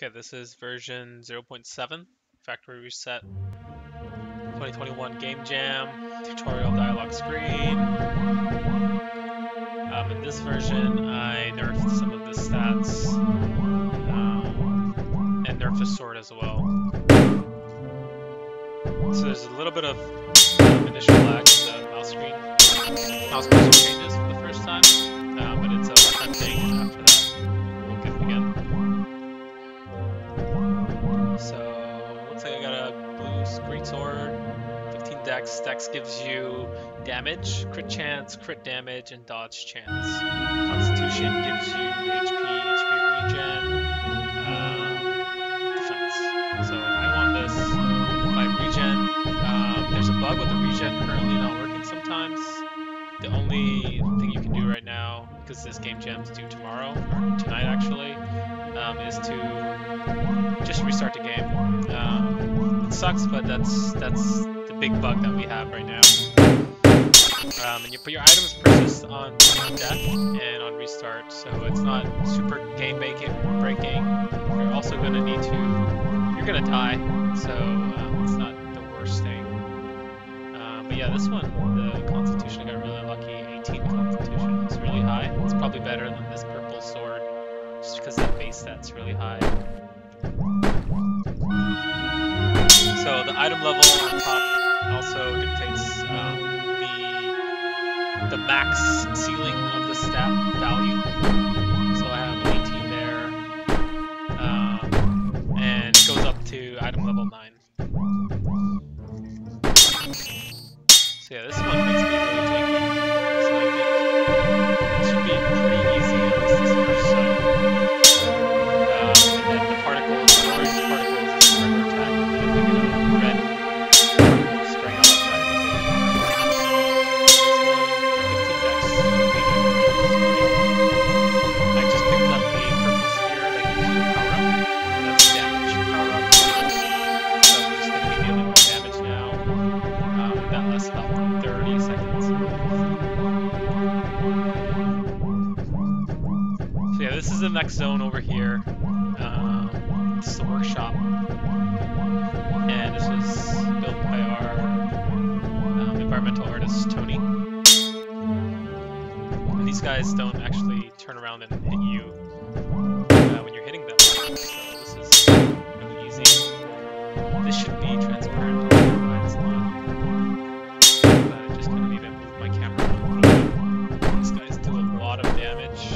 Okay, this is version 0.7, factory reset, 2021 game jam, tutorial dialog screen. In this version, I nerfed some of the stats, and nerfed the sword as well. So there's a little bit of initial lag in the mouse screen. Mouse cursor changes for the first time, but it's a one-time thing. After that, we'll get it again. So, looks like I got a blue great sword, 15 dex. Dex gives you damage, crit chance, crit damage, and dodge chance. Constitution gives you HP regen, defense. So I want this by regen. There's a bug with the regen currently not working sometimes. The only thing you can do right now, because this game jam's due tomorrow, or tonight actually, is to just restart the game. It sucks, but that's the big bug that we have right now. And you put your items persist on death and on restart, so it's not super game breaking. You're also gonna need to, you're gonna die, so it's not the worst thing. But yeah, this one, the Constitution, I got really lucky. 18 Constitution, it's really high. It's probably better than this purple sword, just because that base stat's really high. So the item level on top also dictates the max ceiling of the stat value. So I have an 18 there, and it goes up to item level 9. So yeah, this one makes me really tanky. So I think it should be pretty easy, at least this first zone. And then the particles, the orange particles is the regular attack, and then if we get a red particle spraying out like that, I think I just picked up a purple sphere that gives you a power-up. That's a damage power-up. So I'm just going to be dealing more damage now. That lasts about 30 seconds. So yeah, this is the next zone over here. This is the workshop. And this was built by our environmental artist, Tony. And these guys don't actually turn around and hit you when you're hitting them. So this is really easy. This should be transparent, but it's not. But I just kind of need to move my camera a little bit. These guys do a lot of damage.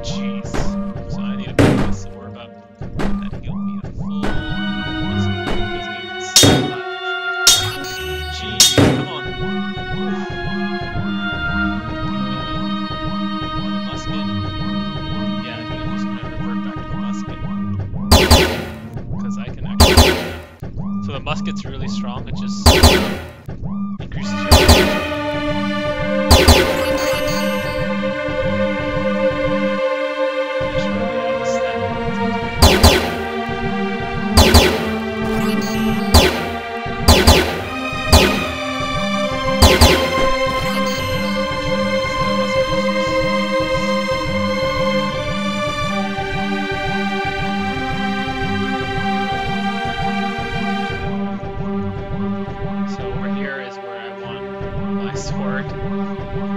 Jeez. So I need to pick this orb up. That healed me a full. Doesn't even see that actually. Jeez, come on. Musket. Yeah, I think I'm just gonna revert back to the musket. Because I can actually do that. So the musket's really strong, it just increases your damage.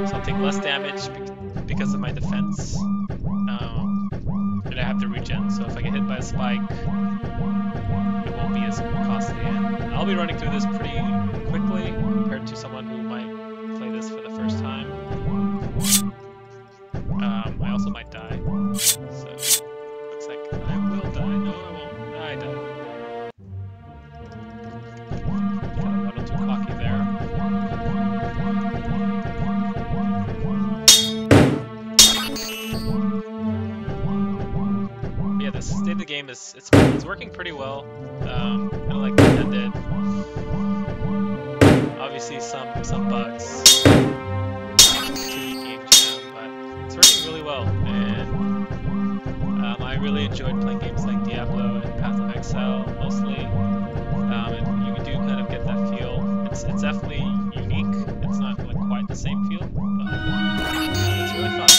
Something less damage because of my defense, and I have the regen, so if I get hit by a spike, it won't be as costly. And I'll be running through this pretty quickly compared to someone who might play this for the first time. I also might die, so looks like I will die. No, I won't. I died. Kind of a little too cocky there. Yeah, the state of the game is it's working pretty well. Kind of like intended. Obviously some bugs. Game jam, but it's working really well. And I really enjoyed playing games like Diablo and Path of Exile mostly. And you do kind of get that feel. It's definitely unique. It's not like quite the same feel, but it's really fun.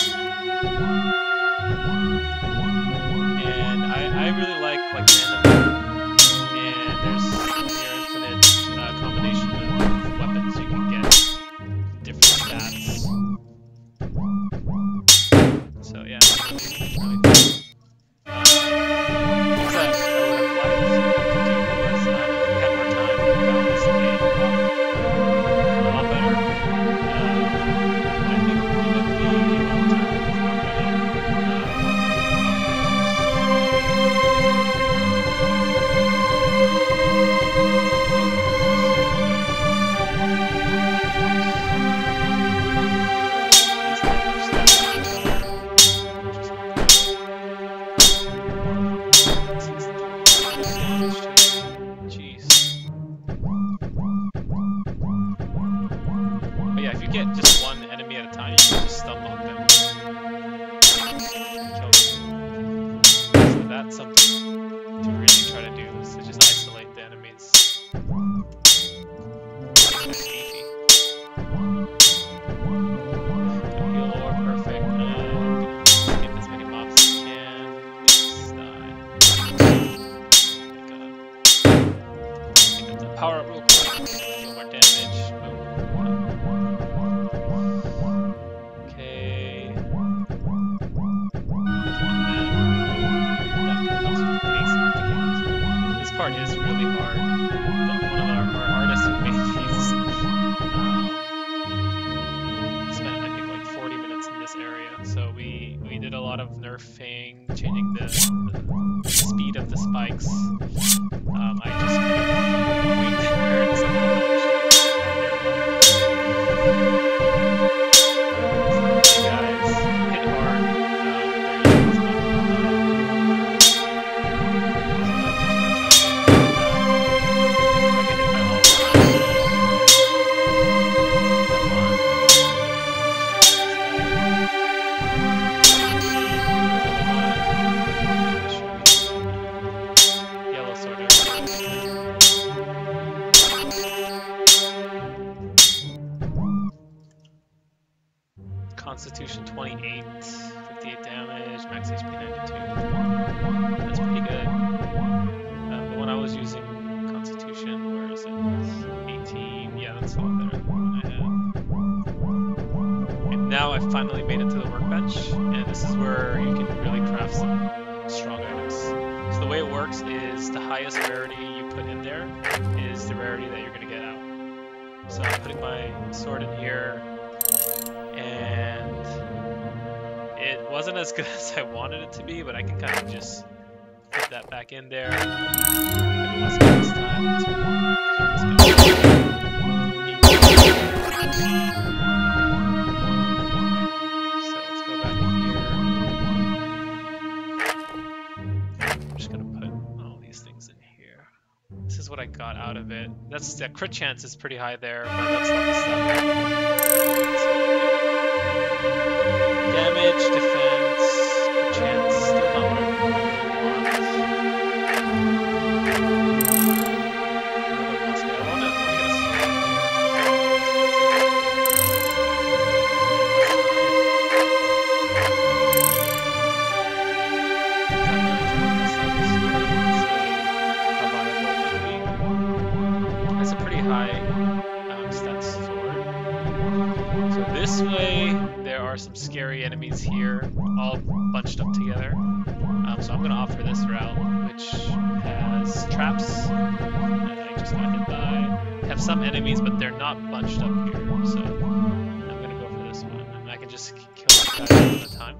unlock them. Kill them. So that's something to really try to do, is to just isolate the enemies. It's beefy. Heal ore, perfect. Get as many mobs as you can. Just die. Like power up real quick. Deal more damage. Okay. This part is really hard. One of our artists who made these spent, I think, like 40 minutes in this area. So we did a lot of nerfing, changing the speed of the spikes. I just kind of winged there and somehow managed to get there. So, guys, hit hard. Constitution 28, 58 damage, max HP 92. That's pretty good. The one I was using, Constitution, where is it? 18. Yeah, that's a lot better than the one I had. And now I've finally made it to the workbench, and this is where you can really craft some strong items. So the way it works is the highest rarity you put in there is the rarity that you're going to get out. So I'm putting my sword in here. And it wasn't as good as I wanted it to be, but I can kind of just put that back in there. Less this time. So let's go back in here. I'm just gonna put all these things in here. This is what I got out of it. That's the crit chance is pretty high there, but that's not the stuff. Damage, defense, crit chance, still not what I really want. Another musket. I want to get a sword here. That's a pretty high stats sword. So this way, there are some scary enemies here, all bunched up together. So I'm going to opt for this route, which has traps that I just got hit by. Have some enemies, but they're not bunched up here. So I'm going to go for this one. And I can just kill this guy one at a time.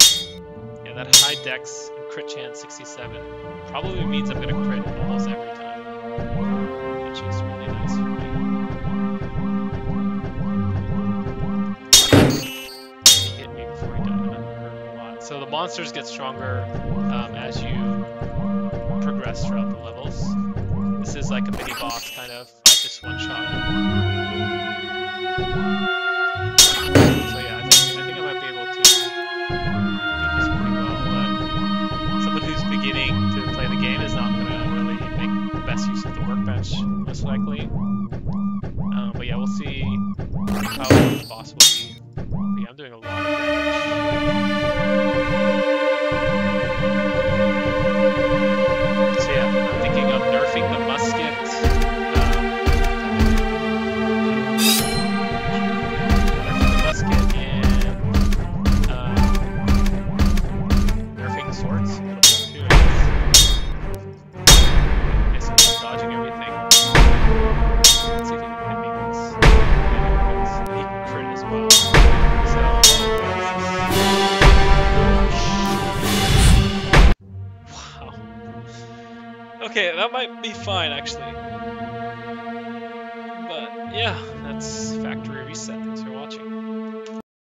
Yeah, that high dex and crit chance 67 probably means I'm going to crit almost every time, which is really nice for me. So the monsters get stronger as you progress throughout the levels. This is like a mini boss kind of. I just one-shot it. So yeah, I think I might be able to do this pretty well. But someone who's beginning to play the game is not going to really make the best use of the workbench, most likely. But yeah, we'll see how the boss will be. But yeah, I'm doing a lot of damage. So yeah, I'm thinking of nerfing the musket. Nerfing the swords a little bit too. Okay, so I'm dodging everything. Let's see if he can hit me once. Yeah, he can crit as well. Wow. Okay, that might be fine actually. But yeah, that's factory reset. Thanks for